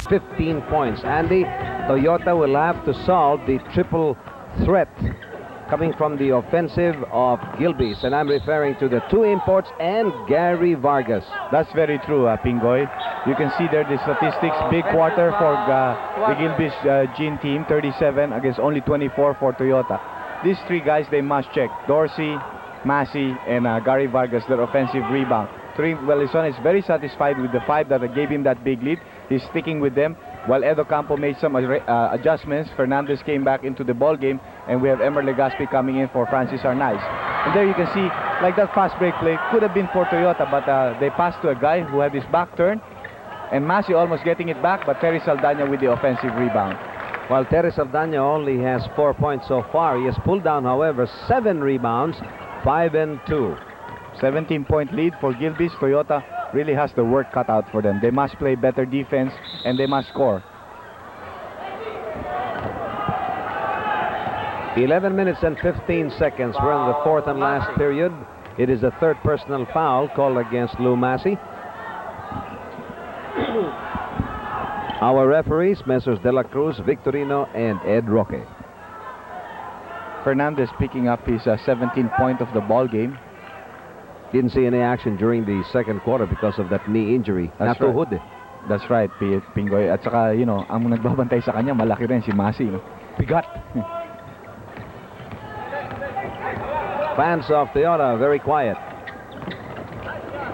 15 points. Andy, Toyota will have to solve the triple threat coming from the offensive of Gilbey's, and I'm referring to the two imports and Gary Vargas. That's very true, Pingoy. You can see there the statistics. Big quarter for the Gilbey's Gin team, 37 against only 24 for Toyota. These three guys, they must check. Dorsey, Massey, and Gary Vargas, their offensive rebound. Lizon is very satisfied with the 5 that gave him that big lead. He's sticking with them. While Edo Campo made some adjustments, Fernandez came back into the ball game, and we have Emer Legaspi coming in for Francis Arnaiz. And there you can see, like that fast break play could have been for Toyota, but they passed to a guy who had his back turned, and Massey almost getting it back, but Terry Saldana with the offensive rebound. While Terry Saldana only has 4 points so far, he has pulled down, however, 7 rebounds, 5 and 2. 17-point lead for Gilbey's. Toyota really has the work cut out for them. They must play better defense, and they must score. 11 minutes and 15 seconds. We're in the 4th and last period. It is a 3rd personal foul called against Lou Massey. Our referees, Messrs. De La Cruz, Victorino, and Ed Roque. Fernandez picking up his 17th point of the ball game. Didn't see any action during the second quarter because of that knee injury. That's Natuhod. Right. That's right, Pingoy. At saka, you know, ang nagbabantay sa kanya, malaki rin si Massey. No? Bigat. Fans of Toyota, very quiet.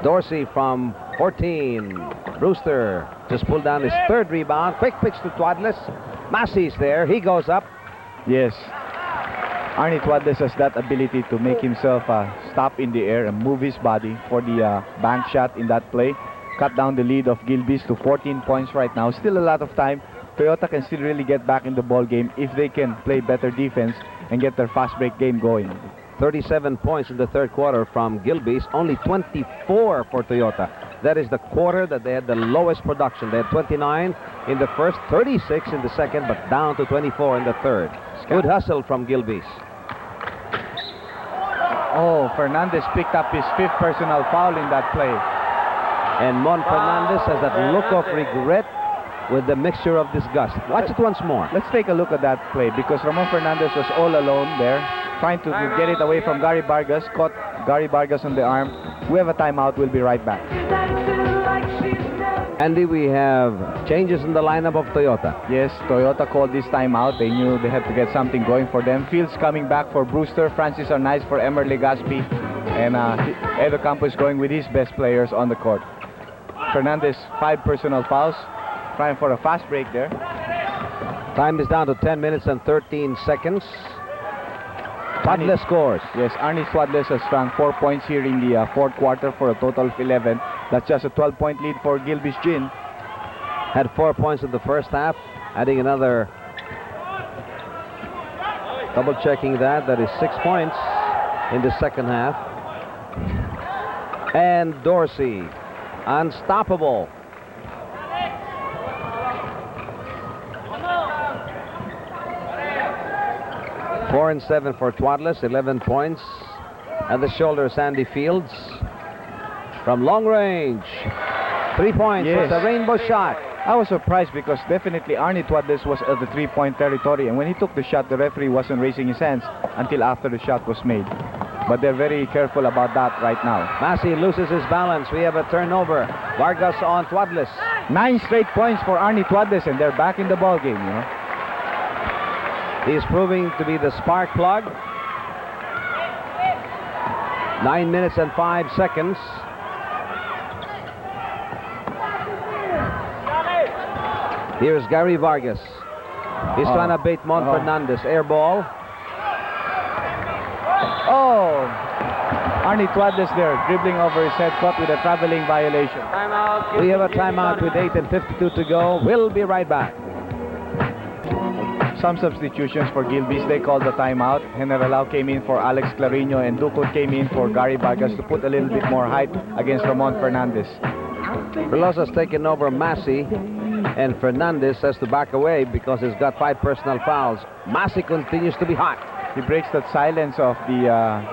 Dorsey from 14. Brewster just pulled down his 3rd rebound. Quick pitch to Twadless. Massey's there. He goes up. Yes. Arnie Twadless has that ability to make himself stop in the air and move his body for the bank shot in that play. Cut down the lead of Gilbey's to 14 points right now. Still a lot of time. Toyota can still really get back in the ball game if they can play better defense and get their fast break game going. 37 points in the 3rd quarter from Gilbey's, only 24 for Toyota. That is the quarter that they had the lowest production. They had 29 in the 1st, 36 in the 2nd, but down to 24 in the 3rd. Good hustle from Gilbey's. Oh, Fernandez picked up his 5th personal foul in that play. And Mon Fernandez has that look of regret with the mixture of disgust. Watch it once more. Let's take a look at that play, because Ramon Fernandez was all alone there, trying to get it away from Gary Vargas, caught Gary Vargas on the arm. We have a timeout. We'll be right back. Andy, we have changes in the lineup of Toyota. Yes, Toyota called this timeout. They knew they had to get something going for them. Fields coming back for Brewster, Francis Arnaiz for Emer Legaspi, and Edo Campo is going with his best players on the court. Fernandez, 5 personal fouls, trying for a fast break there. Time is down to 10 minutes and 13 seconds. Twadless scores. Yes, Arnie Twadless has strung 4 points here in the 4th quarter for a total of 11. That's just a 12-point lead for Gilbey's Gin. Had 4 points in the 1st half, adding another. Double checking that is 6 points in the 2nd half. And Dorsey, unstoppable. Four and 7 for Twadless, 11 points. At the shoulder, Sandy Fields. From long range, 3 points. Yes. With a rainbow shot. I was surprised because definitely Arnie Twadless was at the 3-point territory, and when he took the shot, the referee wasn't raising his hands until after the shot was made. But they're very careful about that right now. Massey loses his balance. We have a turnover. Vargas on Twadless. 9 straight points for Arnie Twadless, and they're back in the ball game, you know. He's proving to be the spark plug. 9 minutes and 5 seconds. Here's Gary Vargas. He's trying to bait Mon Fernandez. Air ball. Oh! Arnie Twadless there, dribbling over his head, caught with a traveling violation. Timeout. We have a timeout with 8:52 to go. We'll be right back. Some substitutions for Gilbey's. They called the timeout. Generalao came in for Alex Clarino, and Ducot came in for Gary Vargas to put a little bit more height against Ramon Fernandez. Velosa's taken over Massey, and Fernandez has to back away because he's got 5 personal fouls. Massey continues to be hot. He breaks that silence of the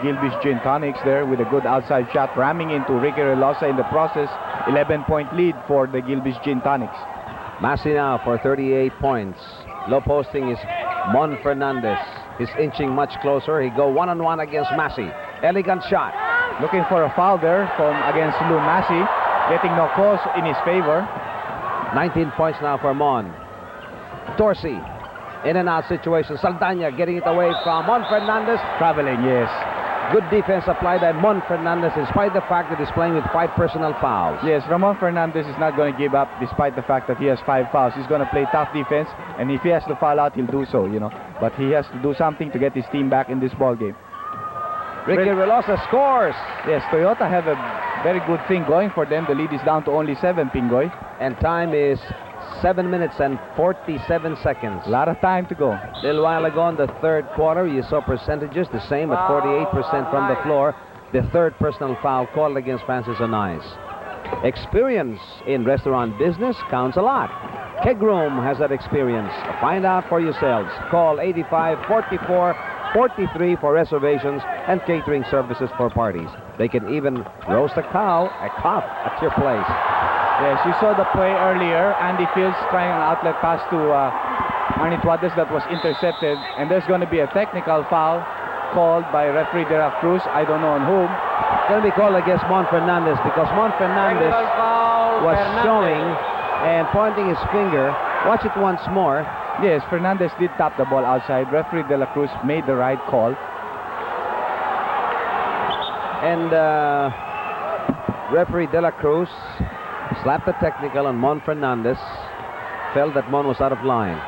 Gilbey's Gin Tonics there with a good outside shot, ramming into Ricky Relosa in the process. 11-point lead for the Gilbey's Gin Tonics. Massey now for 38 points. Low posting is Mon Fernandez. He's inching much closer. He go one-on-one against Massey. Elegant shot. Looking for a foul there from against Lou Massey. Getting no calls in his favor. 19 points now for Mon. Dorsey. In and out situation. Saldana getting it away from Mon Fernandez. Traveling, yes. Good defense applied by Mon Fernandez in spite of the fact that he's playing with 5 personal fouls. Yes, Ramon Fernandez is not going to give up despite the fact that he has 5 fouls. He's going to play tough defense, and if he has to foul out, he'll do so, you know. But he has to do something to get his team back in this ball game. Ricky Relosa scores. Yes, Toyota have a very good thing going for them. The lead is down to only 7, Pingoy. And time is 7 minutes and 47 seconds. A lot of time to go. A little while ago in the third quarter, you saw percentages the same at 48% from the floor. The third personal foul called against Francis Anais. Experience in restaurant business counts a lot. Kegroom has that experience. Find out for yourselves. Call 85-44-43 for reservations and catering services for parties. They can even roast a cow, a calf at your place. Yes, you saw the play earlier. Andy Fields trying an outlet pass to Arnie Tuades that was intercepted. And there's going to be a technical foul called by referee De La Cruz. I don't know on whom. It's going to be called against Mon Fernandez because Mon Fernandez was showing and pointing his finger. Watch it once more. Yes, Fernandez did tap the ball outside. Referee De La Cruz made the right call. And referee De La Cruz slapped the technical on Mon Fernandez. Felt that Mon was out of line.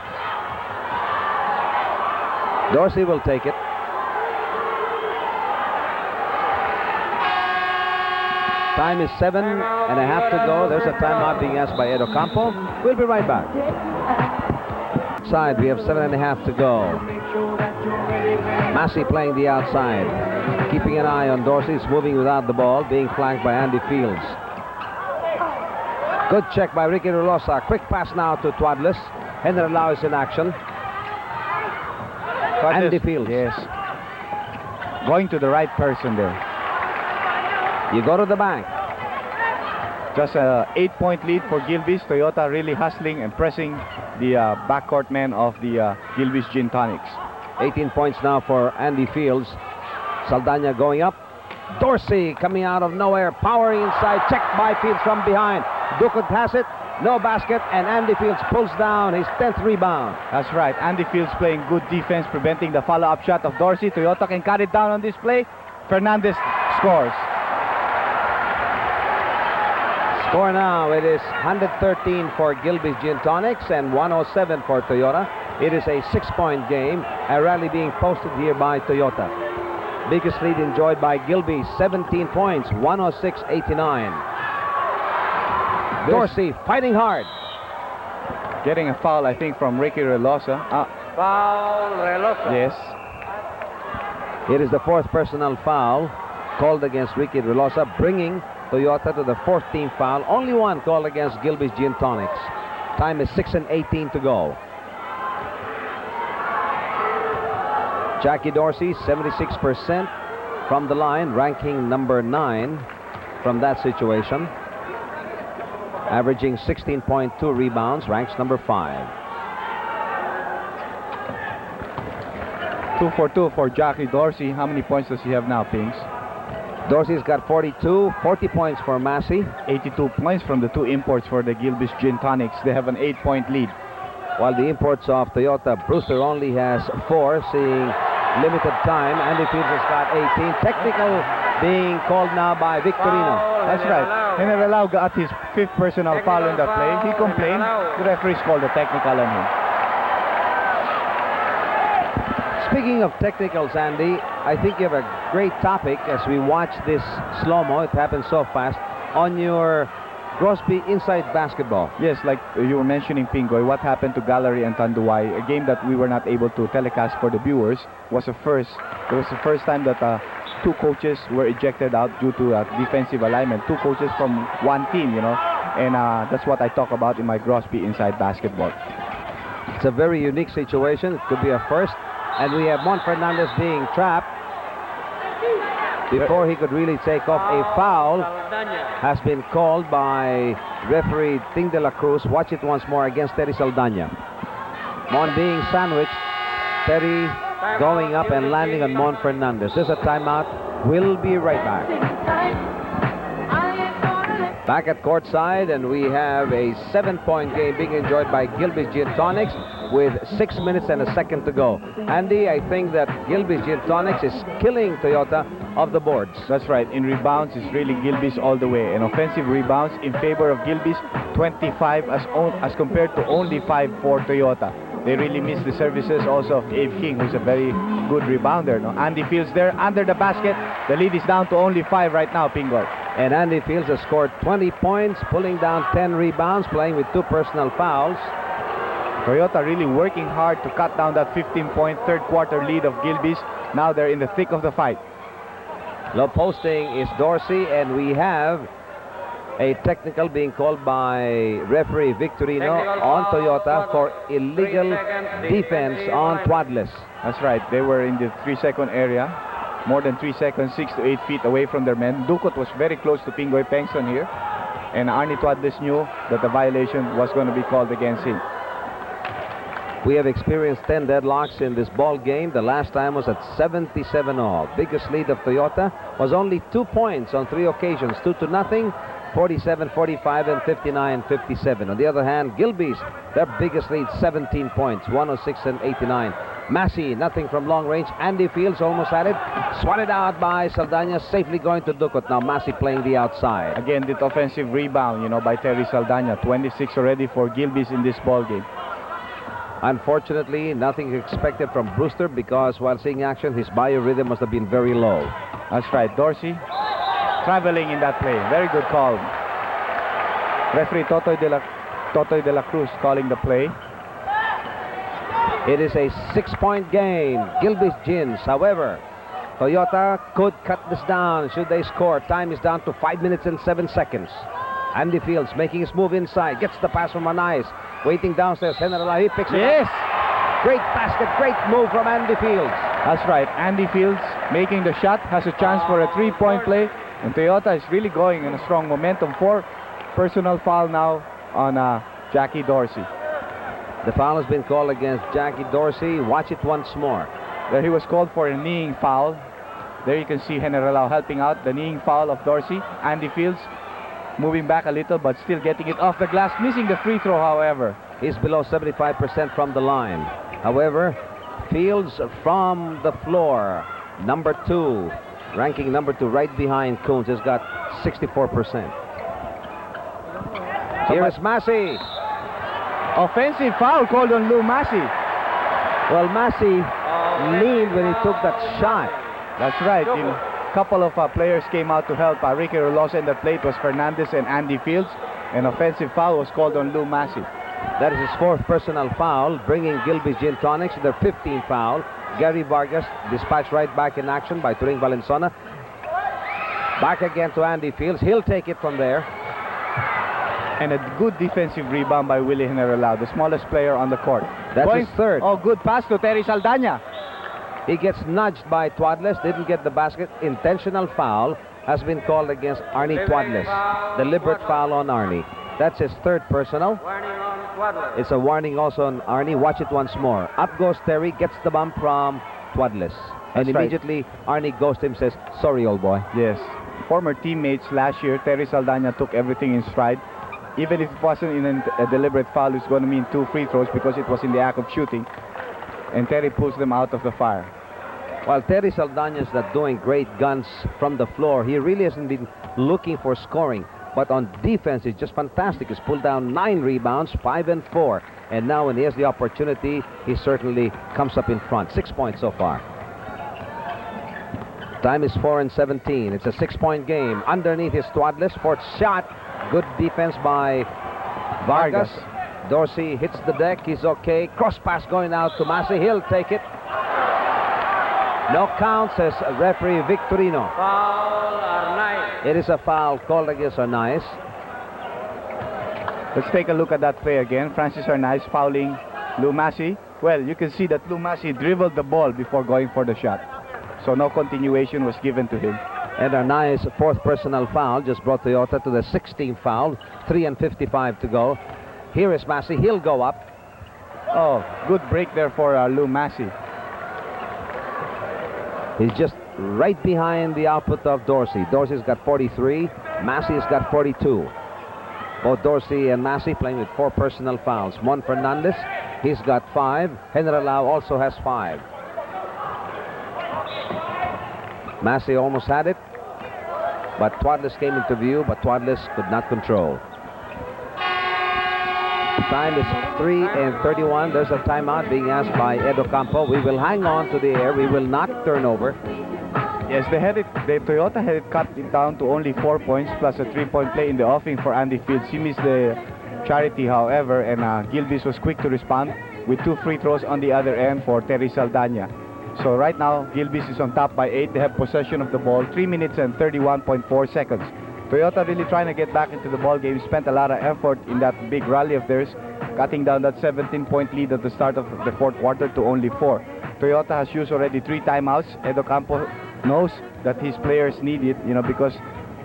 Dorsey will take it. Time is 7.5 to go. There's a timeout being asked by Ed Ocampo. We'll be right back. Side, we have 7.5 to go. Massey playing the outside. Keeping an eye on Dorsey. He's moving without the ball. Being flanked by Andy Fields. Good check by Ricky Relosa. Quick pass now to Tuades. Henry Lau is in action. Andy Fields. Yes. Going to the right person there. You go to the bank. Just a 8-point lead for Gilbeys. Toyota really hustling and pressing the backcourt men of the Gilbeys Gin Tonics. 18 points now for Andy Fields. Saldana going up. Dorsey coming out of nowhere, powering inside, checked by Fields from behind. Ducut has it, no basket, and Andy Fields pulls down his 10th rebound. That's right. Andy Fields playing good defense, preventing the follow-up shot of Dorsey. Toyota can cut it down on this play. Fernandez scores. Score now, it is 113 for Gilbeys Gin Tonics and 107 for Toyota. It is a 6-point game, a rally being posted here by Toyota. Biggest lead enjoyed by Gilbeys, 17 points, 106-89. Dorsey fighting hard. Getting a foul, I think, from Ricky Relosa. Foul, Relosa. Yes. It is the 4th personal foul called against Ricky Relosa, bringing Toyota to the 14th foul. Only one called against Gilbeys Gin Tonics. Time is 6:18 to go. Jackie Dorsey, 76% from the line, ranking number 9 from that situation. Averaging 16.2 rebounds, ranks number 5. 2 for 2 for Jackie Dorsey. How many points does he have now, Pings? Dorsey's got 42, 40 points for Massey. 82 points from the 2 imports for the Gilbeys Gin Tonics. They have an 8-point lead. While the imports of Toyota, Brewster only has 4, seeing limited time. Andy Fields has got 18. Technical being called now by Victorino. That's right. Henry Lau got his 5th personal foul in that play. He complained. The referees called a technical on him. Speaking of technicals, Andy, I think you have a great topic as we watch this slow-mo. It happens so fast. On your Grosby Inside Basketball. Yes, like you were mentioning, Pingoy, what happened to Gallery and Tanduay, a game that we were not able to telecast for the viewers, was a first. It was the first time that 2 coaches were ejected out due to defensive alignment. 2 coaches from one team, you know, and that's what I talk about in my Grosby Inside Basketball. It's a very unique situation. It could be a first. And we have Mon Fernandez being trapped. before he could really take off. A foul has been called by referee Ting de la Cruz. Watch it once more against Terry Saldana. Mon being sandwiched. Terry going up and landing on Mon Fernandez. There's a timeout. We'll be right back. Back at courtside, and we have a 7-point game being enjoyed by Gilbey's Gin Tonics with 6 minutes and a second to go. Andy, I think that Gilbey's Gin Tonics is killing Toyota of the boards. That's right. In rebounds, it's really Gilbey's all the way. And offensive rebounds in favor of Gilbey's, 25 as compared to only 5 for Toyota. They really miss the services also of Abe King, who's a very good rebounder. No? Andy Fields there under the basket. The lead is down to only 5 right now, Pingoy. And Andy Fields has scored 20 points, pulling down 10 rebounds, playing with 2 personal fouls. Toyota really working hard to cut down that 15-point third quarter lead of Gilbey's. Now they're in the thick of the fight. Low posting is Dorsey, and we have a technical being called by referee Victorino on Toyota for illegal defense on Twadless. That's right. They were in the 3-second area. More than 3 seconds, 6 to 8 feet away from their men. Ducot was very close to Pingoy Pengson here. And Arnie Twadless knew that the violation was going to be called against him. We have experienced 10 deadlocks in this ball game. The last time was at 77 all. Biggest lead of Toyota was only 2 points on 3 occasions. 2-0, 47-45, and 59-57. On the other hand, Gilbey's, their biggest lead, 17 points, 106 and 89. Massey, nothing from long range. Andy Fields almost had it. Swatted out by Saldana, safely going to Ducot. Now Massey playing the outside. Again, the offensive rebound, by Terry Saldana. 26 already for Gilbey's in this ball game. Unfortunately, nothing expected from Brewster because while seeing action, his biorhythm must have been very low. That's right. Dorsey traveling in that play. Very good call. Referee Totoy de la Cruz calling the play. It is a 6-point game. Gilbey's Gins. However, Toyota could cut this down should they score. Time is down to 5 minutes and 7 seconds. Andy Fields making his move inside. Gets the pass from Anais. Waiting downstairs. General, he picks it up. Great basket. Great move from Andy Fields. That's right. Andy Fields making the shot. Has a chance for a 3-point play. And Toyota is really going in a strong momentum. 4 personal foul now on Jackie Dorsey. The foul has been called against Jackie Dorsey. Watch it once more. There he was called for a kneeing foul. There you can see General helping out. The kneeing foul of Dorsey. Andy Fields moving back a little but still getting it off the glass. Missing the free throw, however. He's below 75% from the line. However, Fields from the floor. Number 2. Ranking number 2 right behind Coons has got 64%. Here is Massey. Offensive foul called on Lou Massey. Well, Massey leaned when he took that shot. That's right. A couple of players came out to help. Ricky Rolosa in the plate was Fernandez and Andy Fields. An offensive foul was called on Lou Massey. That is his 4th personal foul, bringing Gilbey's Gin Tonics to their 15th foul. Gary Vargas dispatched right back in action by Turing Valenciana. Back again to Andy Fields. He'll take it from there. And a good defensive rebound by Willie General, the smallest player on the court. That's his 3rd. Oh, good pass to Terry Saldana. He gets nudged by Twadless, didn't get the basket. Intentional foul has been called against Arnie Twadless. Deliberate foul on Arnie. That's his 3rd personal. It's a warning also on Arnie. Watch it once more. Up goes Terry, gets the bump from Twadless. And immediately Arnie goes to him, says, sorry, old boy. Yes. Former teammates last year, Terry Saldana took everything in stride. Even if it wasn't in a deliberate foul, it's going to mean 2 free throws because it was in the act of shooting. And Terry pulls them out of the fire. While Terry Saldana's not doing great guns from the floor, he really hasn't been looking for scoring. But on defense, it's just fantastic. He's pulled down 9 rebounds, 5 and 4. And now when he has the opportunity, he certainly comes up in front. 6 points so far. Time is 4 and 17. It's a 6-point game. Underneath is Twadless. 4th shot. Good defense by Vargas. Dorsey hits the deck. He's okay. Cross pass going out to Massey. He'll take it. No count, says referee Victorino. Foul Arnaiz. It is a foul called against Arnaiz. Let's take a look at that play again. Francis Arnaiz fouling Lou Massey. Well, you can see that Lou Massey dribbled the ball before going for the shot. So no continuation was given to him. And our nice fourth personal foul just brought Toyota to the 16th foul. 3:55 to go. Here is Massey. He'll go up. Oh, good break there for Lou Massey. He's just right behind the output of Dorsey. Dorsey's got 43. Massey's got 42. Both Dorsey and Massey playing with 4 personal fouls. Mon Fernandez, he's got 5. Generalao also has 5. Massey almost had it, but Twadless came into view, but Twadless could not control. Time is 3:31. There's a timeout being asked by Ed Ocampo. We will hang on to the air. We will not turn over. Yes, the Toyota had it cut it down to only 4 points plus a 3-point play in the offing for Andy Fields. He missed the charity, however, and Gilbey's was quick to respond with 2 free throws on the other end for Terry Saldana. So right now, Gilbey's is on top by 8. They have possession of the ball, 3 minutes and 31.4 seconds. Toyota really trying to get back into the ball game. Spent a lot of effort in that big rally of theirs, cutting down that 17-point lead at the start of the fourth quarter to only 4. Toyota has used already 3 timeouts. Ed Ocampo knows that his players need it, because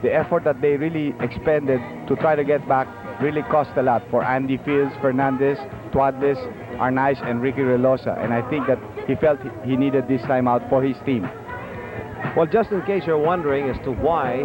the effort that they really expended to try to get back really cost a lot for Andy Fields, Fernandez, Twadless, Arnaiz, and Ricky Relosa. And I think that he felt he needed this timeout for his team. Well, just in case you're wondering as to why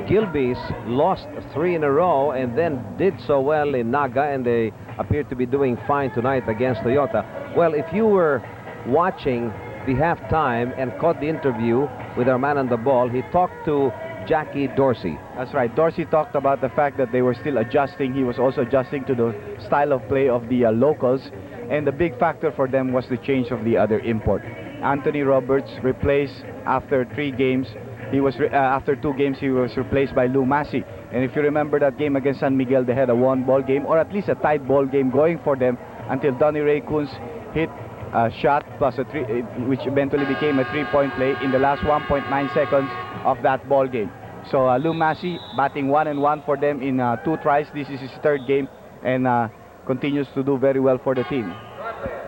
Gilbey's lost 3 in a row and then did so well in Naga, and they appear to be doing fine tonight against Toyota. Well, if you were watching the halftime and caught the interview with our man on the ball, he talked to Jackie Dorsey. That's right. Dorsey talked about the fact that they were still adjusting. He was also adjusting to the style of play of the locals, and the big factor for them was the change of the other import. Anthony Roberts replaced after 3 games. He was after 2 games he was replaced by Lou Massey. And if you remember that game against San Miguel, they had a 1-ball game, or at least a tight ball game going for them until Donnie Ray Kunz hit a shot plus a 3, which eventually became a 3-point play in the last 1.9 seconds of that ball game. So Lou Massey batting 1-1 for them in 2 tries. This is his 3rd game, and continues to do very well for the team.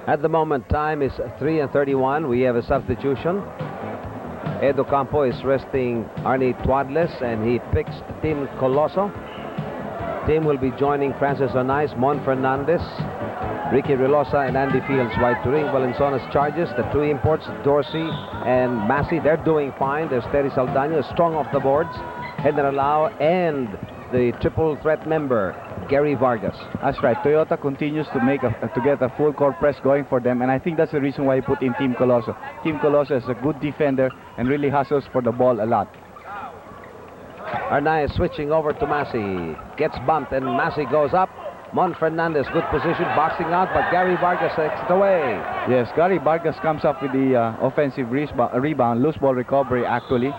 At the moment, time is 3:31. We have a substitution. Ed Ocampo is resting Arnie Twadless, and he picks Tim Coloso. Tim will be joining Francis Arnaiz, Mon Fernandez, Ricky Relosa, and Andy Fields. While Turing Valenzuela's charges, the 2 imports, Dorsey and Massey, they're doing fine. There's Terry Saldana, strong off the boards. Generalao and the triple threat member, Gary Vargas. That's right. Toyota continues to get a full court press going for them, and I think that's the reason why he put in Tim Coloso. Tim Coloso is a good defender and really hustles for the ball a lot. Arnaiz switching over to Massey. Gets bumped, and Massey goes up. Mon Fernandez, good position, boxing out, but Gary Vargas takes it away. Yes, Gary Vargas comes up with the offensive rebound, loose ball recovery, actually.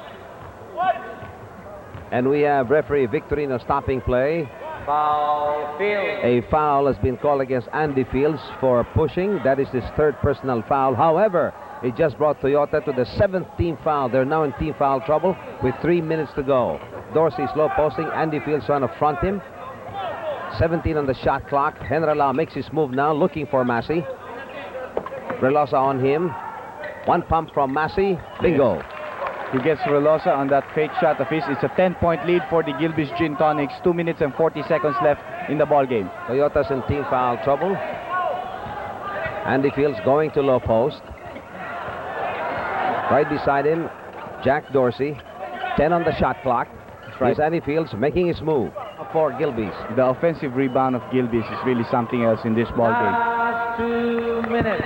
And we have referee Victorino stopping play. Foul Fields. A foul has been called against Andy Fields for pushing. That is his 3rd personal foul. However, it just brought Toyota to the 7th team foul. They're now in team foul trouble with 3 minutes to go. Dorsey slow posting. Andy Fields trying to front him. 17 on the shot clock. Generalao makes his move now, looking for Massey. Relosa on him. 1 pump from Massey. Bingo. He gets Relosa on that fake shot of his. It's a 10-point lead for the Gilbey's Gin Tonics. 2 minutes and 40 seconds left in the ball game. Toyota's in team foul trouble. Andy Fields going to low post. Right beside him, Jack Dorsey. 10 on the shot clock. Right. Here's Andy Fields making his move for Gilbey's. The offensive rebound of Gilbey's is really something else in this ball game. Last 2 minutes.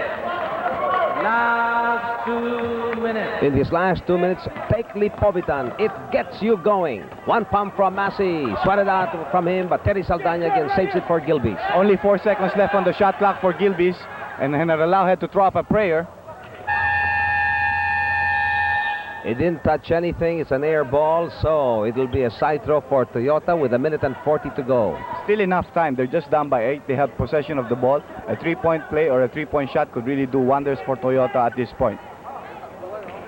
Last 2 minutes. In these last 2 minutes, take Lipovitan. It gets you going. 1 pump from Massey. Swatted out from him, but Terry Saldana again saves it for Gilbey's. Only 4 seconds left on the shot clock for Gilbey's, and Generalao had to throw up a prayer. It didn't touch anything. It's an air ball, so it will be a side throw for Toyota with 1 minute and 40 to go. Still enough time. They're just down by 8. They have possession of the ball. A 3-point play or a 3-point shot could really do wonders for Toyota at this point.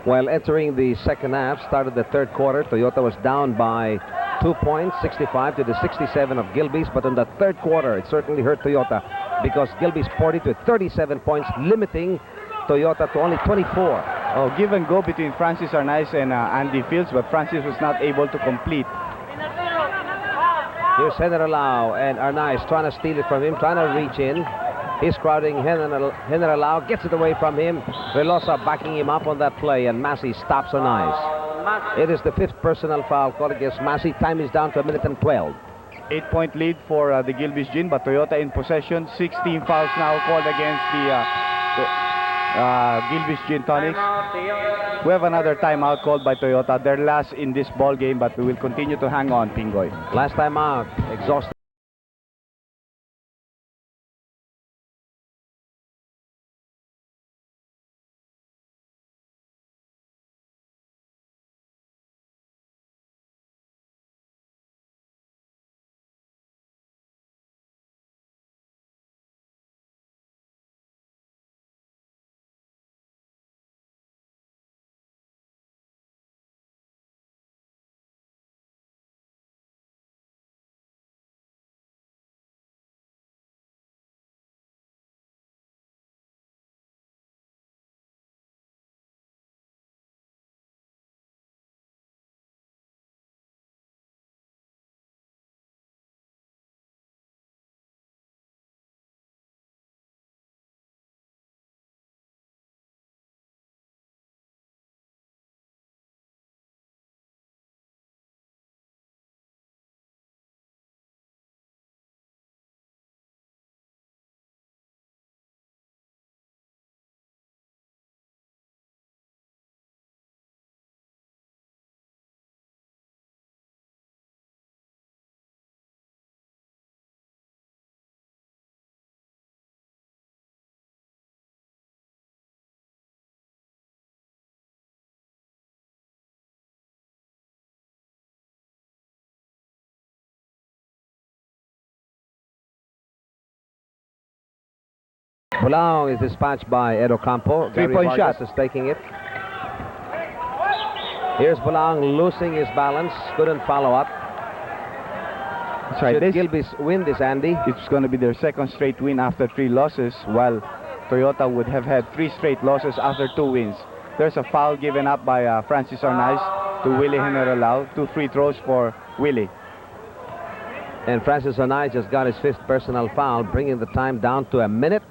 While entering the second half, started the 3rd quarter, Toyota was down by 2 points, 65 to the 67 of Gilbey's. But in the 3rd quarter, it certainly hurt Toyota because Gilbey's poured it with 37 points, limiting Toyota to only 24. Oh, give and go between Francis Arnaiz and Andy Fields, but Francis was not able to complete. Here's General and Arnaiz trying to steal it from him, trying to reach in. He's crowding General, gets it away from him. Velosa backing him up on that play, and Massey stops Arnaiz. It is the 5th personal foul called against Massey. Time is down to 1 minute and 12. 8-point lead for the Gilbey's Gin, but Toyota in possession. 16 fouls now called against the Gilbey's Gin Tonics. We have another timeout called by Toyota. They're last in this ball game, but we will continue to hang on, Pingoy. Last time out, exhausted. Bulao is dispatched by Ed Ocampo. Three-point shot. Is taking it. Here's Bulao losing his balance. Couldn't follow up. That's right. Should Gilbey's win this, Andy? It's going to be their second straight win after 3 losses, while Toyota would have had 3 straight losses after 2 wins. There's a foul given up by Francis Arnaiz to Willie General. 2 free throws for Willie. And Francis Arnaiz just got his 5th personal foul, bringing the time down to 1 minute.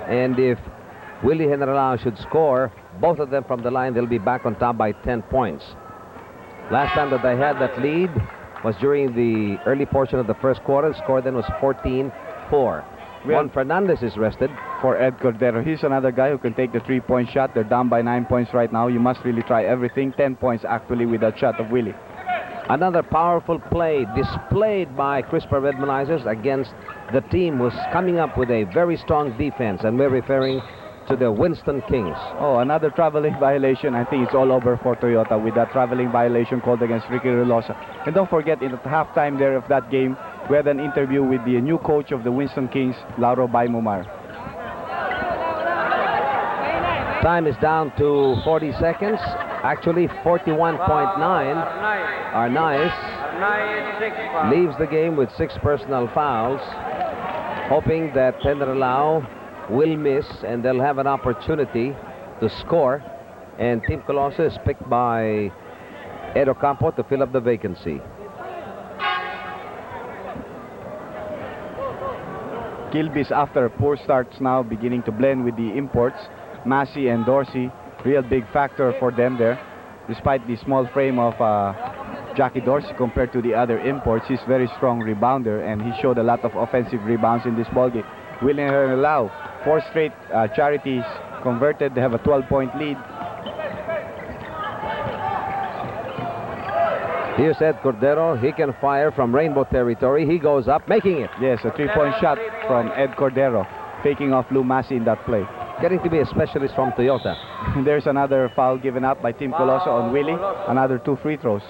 And if Willie General should score, both of them from the line, they'll be back on top by 10 points. Last time that they had that lead was during the early portion of the first quarter. The score then was 14-4. Juan Fernandez is rested. For Ed Cordero. He's another guy who can take the 3-point shot. They're down by 9 points right now. You must really try everything. 10 points actually with that shot of Willie. Another powerful play displayed by Crispa Redmanizers against the team who's coming up with a very strong defense, and we're referring to the Winston Kings. Oh, another traveling violation. I think it's all over for Toyota with that traveling violation called against Ricky Relosa. And don't forget, in the halftime there of that game, we had an interview with the new coach of the Winston Kings, Lauro Baymumar. Time is down to 40 seconds. Actually, 41.9. Arnaiz leaves the game with 6 personal fouls, hoping that General will miss and they'll have an opportunity to score. And Team Colossus is picked by Ed Ocampo to fill up the vacancy. Gilbey's, after poor starts, now beginning to blend with the imports. Massey and Dorsey, real big factor for them there. Despite the small frame of Jackie Dorsey compared to the other imports, he's very strong rebounder, and he showed a lot of offensive rebounds in this ballgame. William Herrera, 4 straight charities converted. They have a 12-point lead. Here's Ed Cordero. He can fire from rainbow territory. He goes up, making it. Yes, a 3-point shot from Ed Cordero, faking off Lou Massey in that play. Getting to be a specialist from Toyota. There's another foul given up by Team Colosso on Willie. Another 2 free throws.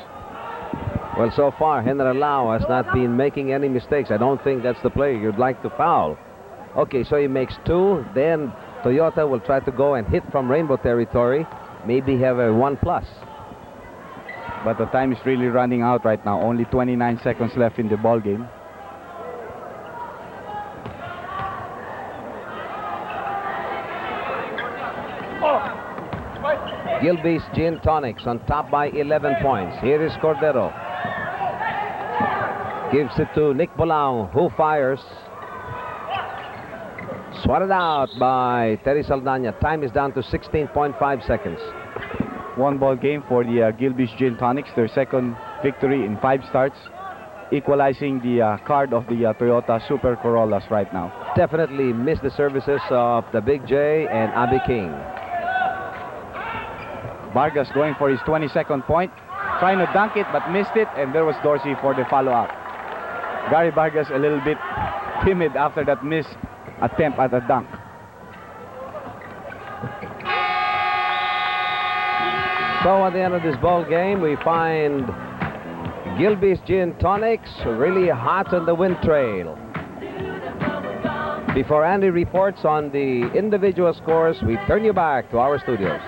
Well, so far, General has not been making any mistakes. I don't think that's the player you'd like to foul. Okay, so he makes 2. Then Toyota will try to go and hit from rainbow territory. Maybe have a 1+. But the time is really running out right now. Only 29 seconds left in the ball game. Gilbey's Gin Tonics on top by 11 points. Here is Cordero. Gives it to Nick Bolao, who fires. Swatted out by Terry Saldana. Time is down to 16.5 seconds. One ball game for the Gilbey's Gin Tonics. Their second victory in 5 starts, equalizing the card of the Toyota Super Corollas right now. Definitely missed the services of the Big J and Abby King. Vargas going for his 22nd point, trying to dunk it but missed it, and there was Dorsey for the follow-up. Gary Vargas a little bit timid after that missed attempt at a dunk. So at the end of this ball game, we find Gilbey's Gin Tonics really hot on the win trail. Before Andy reports on the individual scores, we turn you back to our studios.